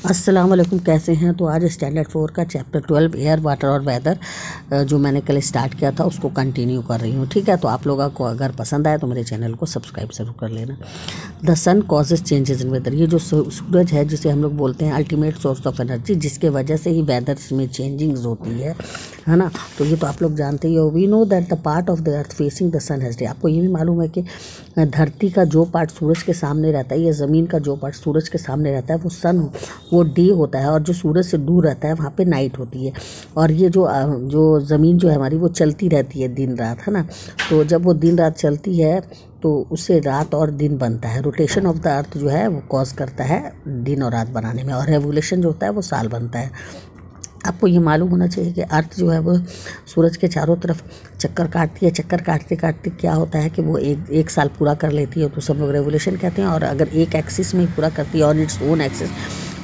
अस्सलाम वालेकुम, कैसे हैं। तो आज स्टैंडर्ड 4 का चैप्टर 12 एयर वाटर और वेदर जो मैंने कल स्टार्ट किया था उसको कंटिन्यू कर रही हूँ। ठीक है, तो आप लोगों को अगर पसंद आए तो मेरे चैनल को सब्सक्राइब ज़रूर कर लेना। The sun causes changes in weather, ये जो सूरज है जिसे हम लोग बोलते हैं अल्टीमेट सोर्स ऑफ एनर्जी, जिसके वजह से ही वेदर्स में चेंजिंग्स होती है ना। तो ये तो आप लोग जानते ही हो। We know that the part of the earth facing the sun has day. आपको ये भी मालूम है कि धरती का जो पार्ट सूरज के सामने रहता है या ज़मीन का जो पार्ट सूरज के सामने रहता है वो सन, वो डे होता है, और जो सूरज से दूर रहता है वहाँ पे नाइट होती है। और ये जो ज़मीन जो है हमारी वो चलती रहती है दिन रात, है ना। तो जब वो दिन रात चलती है तो उससे रात और दिन बनता है। रोटेशन ऑफ द अर्थ जो है वो कॉज करता है दिन और रात बनाने में, और रेवोल्यूशन जो होता है वो साल बनता है। आपको ये मालूम होना चाहिए कि अर्थ जो है वो सूरज के चारों तरफ चक्कर काटती है। चक्कर काटते काटते क्या होता है कि वो एक साल पूरा कर लेती है, तो सब लोग रेवोल्यूशन कहते हैं। और अगर एक एक्सिस में ही पूरा करती है ऑन इट्स ओन एक्सिस,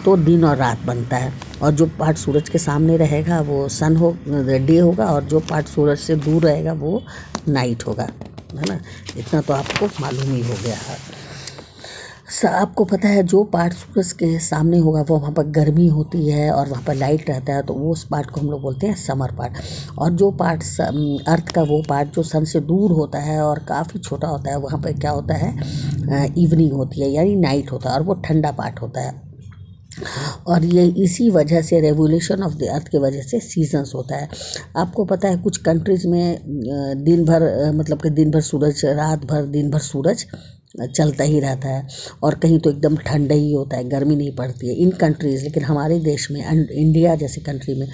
तो दिन और रात बनता है। और जो पार्ट सूरज के सामने रहेगा वो सन डे होगा, और जो पार्ट सूरज से दूर रहेगा वो नाइट होगा, है ना। इतना तो आपको मालूम ही हो गया है। आपको पता है जो पार्ट सूरज के सामने होगा वो वहाँ पर गर्मी होती है और वहाँ पर लाइट रहता है, तो वो उस पार्ट को हम लोग बोलते हैं समर पार्ट। और जो पार्ट अर्थ का वो पार्ट जो सन से दूर होता है और काफ़ी छोटा होता है, वहाँ पर क्या होता है, इवनिंग होती है यानी नाइट होता है, और वो ठंडा पार्ट होता है। और ये इसी वजह से रेवोल्यूशन ऑफ द अर्थ की वजह से सीजन्स होता है। आपको पता है कुछ कंट्रीज़ में दिन भर मतलब कि दिन भर सूरज, रात भर दिन भर सूरज चलता ही रहता है, और कहीं तो एकदम ठंडा ही होता है, गर्मी नहीं पड़ती है इन कंट्रीज़। लेकिन हमारे देश में इंडिया जैसे कंट्री में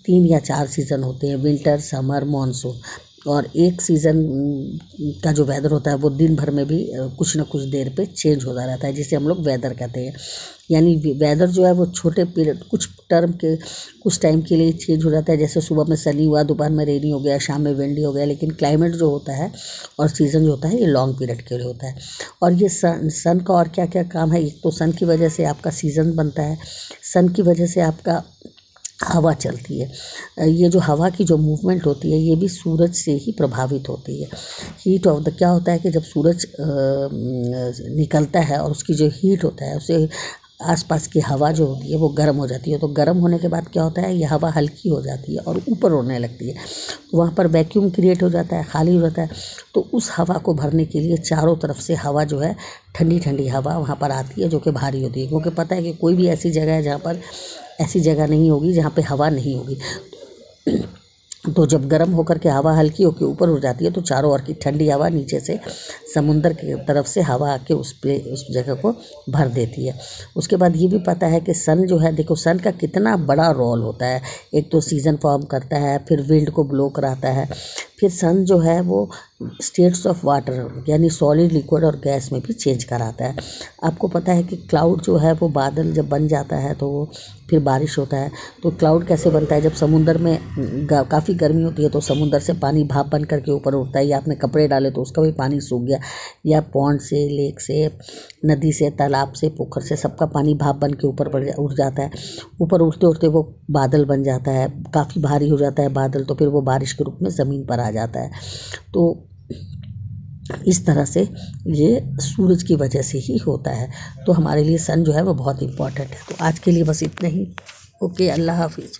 3 या 4 सीज़न होते हैं, विंटर, समर, मानसून। और एक सीज़न का जो वेदर होता है वो दिन भर में भी कुछ न कुछ देर पे चेंज होता रहता है, जिसे हम लोग वेदर कहते हैं। यानी वेदर जो है वो छोटे पीरियड, कुछ टाइम के लिए चेंज हो जाता है। जैसे सुबह में सनी हुआ, दोपहर में रेनी हो गया, शाम में विंडी हो गया। लेकिन क्लाइमेट जो होता है और सीज़न जो होता है ये लॉन्ग पीरियड के लिए होता है। और ये सन का और क्या क्या काम है। एक तो सन की वजह से आपका सीज़न बनता है, सन की वजह से आपका हवा चलती है। ये जो हवा की जो मूवमेंट होती है ये भी सूरज से ही प्रभावित होती है। हीट ऑफ द क्या होता है कि जब सूरज निकलता है और उसकी जो हीट होता है उससे आसपास की हवा जो होती है वो गर्म हो जाती है। तो गर्म होने के बाद क्या होता है, ये हवा हल्की हो जाती है और ऊपर उड़ने लगती है। तो वहाँ पर वैक्यूम क्रिएट हो जाता है, खाली हो जाता है। तो उस हवा को भरने के लिए चारों तरफ से हवा जो है, ठंडी ठंडी हवा वहाँ पर आती है, जो कि भारी होती है। क्योंकि पता है कि कोई भी ऐसी जगह है जहाँ पर ऐसी जगह नहीं होगी जहाँ पे हवा नहीं होगी। तो जब गर्म होकर के हवा हल्की होकर ऊपर उड़ जाती है तो चारों ओर की ठंडी हवा नीचे से समुंदर की तरफ से हवा आके उस जगह को भर देती है। उसके बाद ये भी पता है कि सन जो है, देखो सन का कितना बड़ा रोल होता है। एक तो सीज़न फॉर्म करता है, फिर विंड को ब्लो कराता है, फिर सन जो है वो स्टेट्स ऑफ वाटर यानी सॉलिड, लिक्विड और गैस में भी चेंज कराता है। आपको पता है कि क्लाउड जो है वो बादल जब बन जाता है तो वो फिर बारिश होता है। तो क्लाउड कैसे बनता है, जब समुंदर में काफ़ी गर्मी होती है तो समुंदर से पानी भाप बन करके ऊपर उठता है, या आपने कपड़े डाले तो उसका भी पानी सूख गया, या पॉन्ड से, लेक से, नदी से, तालाब से, पोखर से, सबका पानी भाप बन के ऊपर उठ जाता है। ऊपर उठते उठते वो बादल बन जाता है, काफ़ी भारी हो जाता है बादल, तो फिर वो बारिश के रूप में ज़मीन पर आ जाता है। तो इस तरह से ये सूरज की वजह से ही होता है। तो हमारे लिए सन जो है वो बहुत इम्पोर्टेंट है। तो आज के लिए बस इतना ही। ओके, अल्लाह हाफिज़।